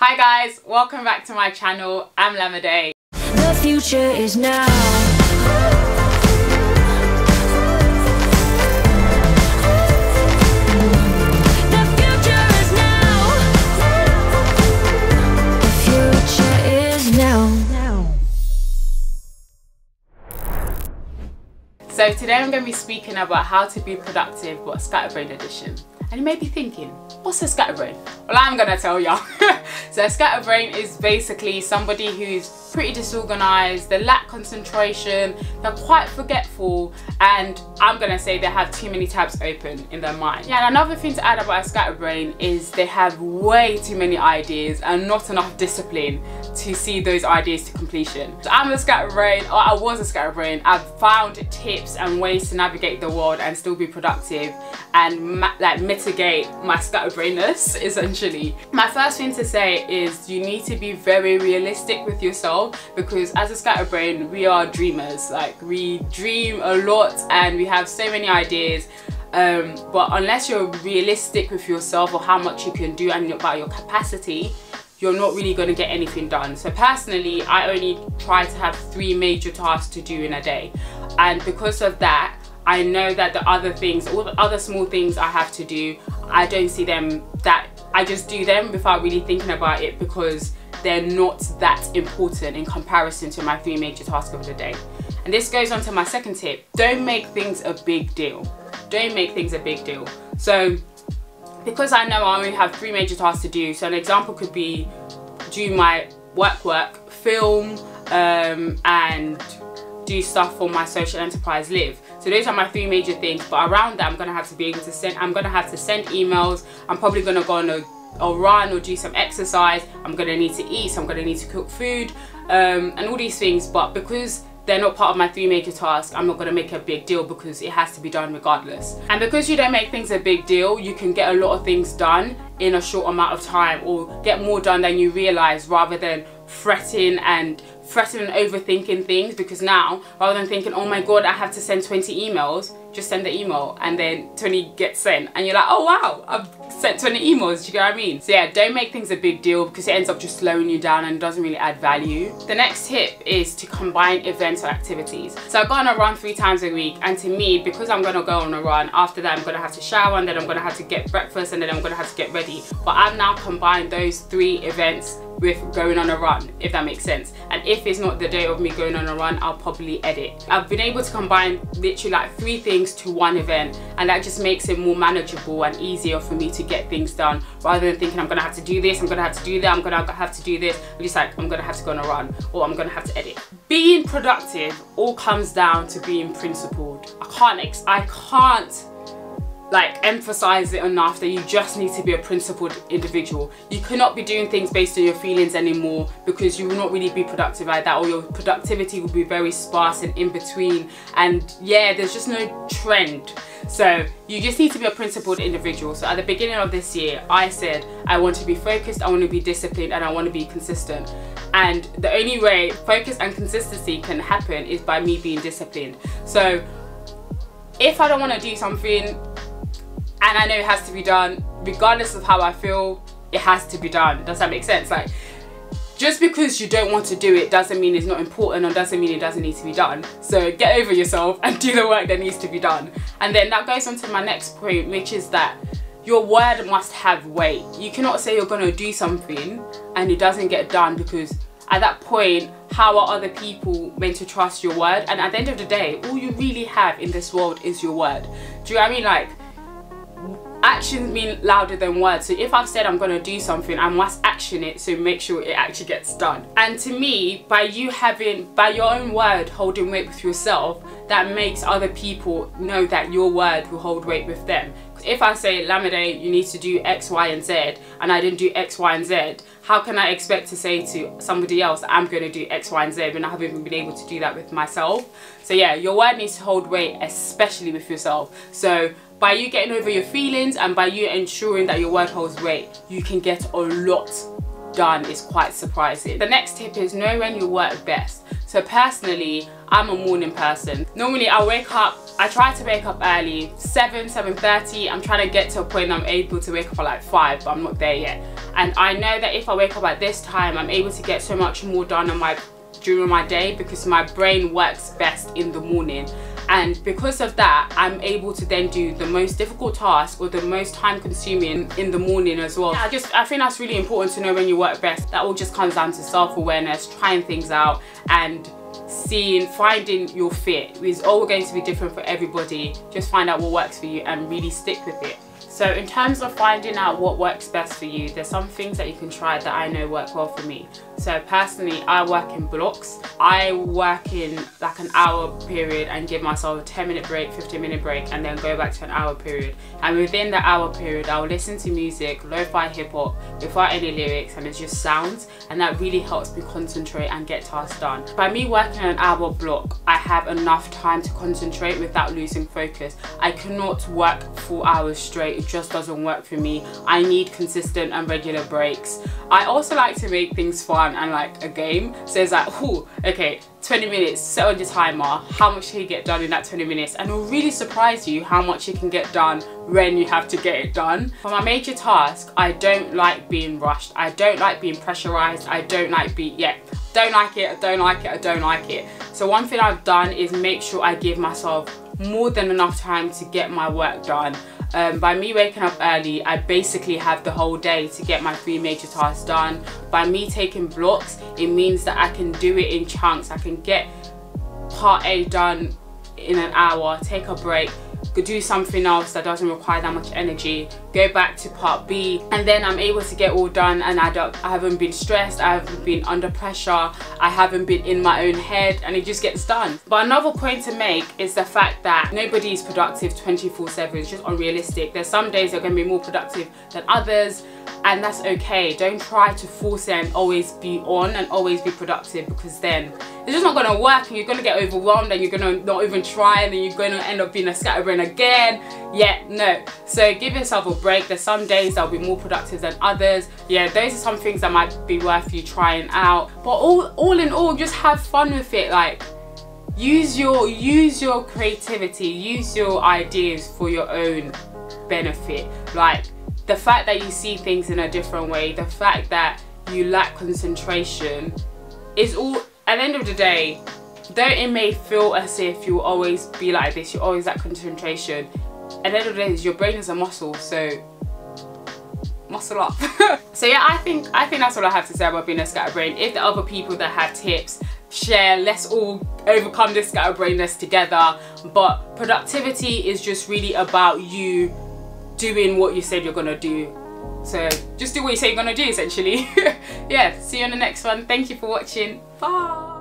Hi guys, welcome back to my channel. I'm Lamade. The future is now. The future is now. The future is now. So today I'm going to be speaking about how to be productive, but Scatterbrain edition. And you may be thinking, what's a scatterbrain? Well, I'm gonna tell y'all. So a scatterbrain is basically somebody who's pretty disorganized, they lack concentration, they're quite forgetful, and I'm gonna say they have too many tabs open in their mind. Yeah, and another thing to add about a scatterbrain is they have way too many ideas and not enough discipline to see those ideas to completion. So I'm a scatterbrain, or I was a scatterbrain. I've found tips and ways to navigate the world and still be productive and mitigate my scatterbrainness, essentially. My first thing to say is you need to be very realistic with yourself, because as a scatterbrain we are dreamers. Like, we dream a lot and we have so many ideas, but unless you're realistic with yourself or how much you can do and about your capacity, you're not really going to get anything done. So personally, I only try to have 3 major tasks to do in a day, and because of that I know that the other things, all the other small things I have to do, I don't see them that, I just do them without really thinking about it, because they're not that important in comparison to my 3 major tasks of the day. And this goes on to my second tip: don't make things a big deal. Don't make things a big deal. So because I know I only have 3 major tasks to do, so an example could be do my work, film, and do stuff for my social enterprise Live. So those are my 3 major things, but around that I'm gonna have to be able to send, I'm gonna have to send emails, I'm probably gonna go on a run or do some exercise, I'm gonna need to eat, so I'm gonna need to cook food, and all these things. But because they're not part of my 3 major tasks, I'm not gonna make a big deal, because it has to be done regardless. And because you don't make things a big deal, you can get a lot of things done in a short amount of time, or get more done than you realize, rather than fretting and overthinking things. Because now, rather than thinking, oh my god, I have to send 20 emails, just send the email and then 20 get sent, and you're like, oh wow, I've sent 20 emails. Do you get what I mean? So yeah, don't make things a big deal, because it ends up just slowing you down and doesn't really add value. The next tip is to combine events or activities. So I go on a run 3 times a week, and to me, because I'm gonna go on a run, after that I'm gonna have to shower, and then I'm gonna have to get breakfast, and then I'm gonna have to get ready. But I've now combined those 3 events with going on a run, if that makes sense. And if it's not the day of me going on a run, I'll probably edit. I've been able to combine literally like 3 things to 1 event, and that just makes it more manageable and easier for me to get things done, rather than thinking I'm gonna have to do this, I'm gonna have to do that, I'm gonna have to do this. I'm just like, I'm gonna have to go on a run, or I'm gonna have to edit. Being productive all comes down to being principled. I can't like emphasize it enough that you just need to be a principled individual. You cannot be doing things based on your feelings anymore, because you will not really be productive like that, or your productivity will be very sparse and in between, and yeah, there's just no trend. So you just need to be a principled individual. So at the beginning of this year, I said I want to be focused, I want to be disciplined, and I want to be consistent. And the only way focus and consistency can happen is by me being disciplined. So if I don't want to do something, and I know it has to be done, regardless of how I feel, it has to be done. Does that make sense? Like, just because you don't want to do it doesn't mean it's not important, or doesn't mean it doesn't need to be done. So get over yourself and do the work that needs to be done. And then that goes on to my next point, which is that your word must have weight. You cannot say you're going to do something and it doesn't get done, because at that point, how are other people meant to trust your word? And at the end of the day, all you really have in this world is your word. Do you know what I mean? Like, actions mean louder than words. So if I've said I'm going to do something, I must action it, so make sure it actually gets done. And to me, by your own word holding weight with yourself, that makes other people know that your word will hold weight with them. If I say, Lamade, you need to do X, Y, and Z, and I didn't do X, Y, and Z, how can I expect to say to somebody else that I'm going to do X, Y, and Z when I haven't even been able to do that with myself? So yeah, your word needs to hold weight, especially with yourself. So by you getting over your feelings and by you ensuring that your word holds weight, you can get a lot done. It's quite surprising. The next tip is know when you work best. So personally, I'm a morning person. Normally I try to wake up early, 7:30. I'm trying to get to a point I'm able to wake up at like 5, but I'm not there yet. And I know that if I wake up at this time, I'm able to get so much more done during my day, because my brain works best in the morning. And because of that, I'm able to then do the most difficult task or the most time consuming in the morning as well. I think that's really important to know when you work best. That all just comes down to self-awareness, trying things out, and finding your fit. It's all going to be different for everybody. Just find out what works for you and really stick with it. So in terms of finding out what works best for you, there's some things that you can try that I know work well for me. So personally, I work in blocks. I work in like an hour period and give myself a 10-minute break, 15-minute break, and then go back to an hour period. And within the hour period, I'll listen to music, lo-fi hip-hop, without any lyrics, and it's just sounds, and that really helps me concentrate and get tasks done. By me working an hour block, I have enough time to concentrate without losing focus. I cannot work 4 hours straight. It just doesn't work for me. I need consistent and regular breaks. I also like to make things fun and like a game. So it's like, oh, okay, 20 minutes, set on your timer. How much can you get done in that 20 minutes? And it'll really surprise you how much you can get done when you have to get it done. For my major task, I don't like being rushed. I don't like being pressurized. I don't like don't like it. So one thing I've done is make sure I give myself more than enough time to get my work done. By me waking up early, I basically have the whole day to get my 3 major tasks done. By me taking blocks, it means that I can do it in chunks. I can get part A done in an hour, take a break, go do something else that doesn't require that much energy, go back to part B, and then I'm able to get all done, and I haven't been stressed, I haven't been under pressure, I haven't been in my own head, and it just gets done. But another point to make is the fact that nobody is productive 24/7. It's just unrealistic. There's some days that are going to be more productive than others, and that's okay. Don't try to force it and always be on and always be productive, because then it's just not going to work, and you're going to get overwhelmed, and you're going to not even try, and then you're going to end up being a scatterbrain again. Yeah, no. So give yourself a break. There's some days that'll be more productive than others. Yeah, those are some things that might be worth you trying out. But all in all, just have fun with it. Like, use your creativity, use your ideas for your own benefit. Like, the fact that you see things in a different way, the fact that you lack concentration is all, at the end of the day, though it may feel as if you'll always be like this, you always lack concentration, at the end of the day, your brain is a muscle, so muscle up. So yeah, I think that's all I have to say about being a scatterbrain. If there are other people that have tips, share. Let's all overcome this scatterbrainness together. But productivity is just really about you doing what you said you're gonna do. So just do what you say you're gonna do, essentially. Yeah, see you on the next one. Thank you for watching. Bye.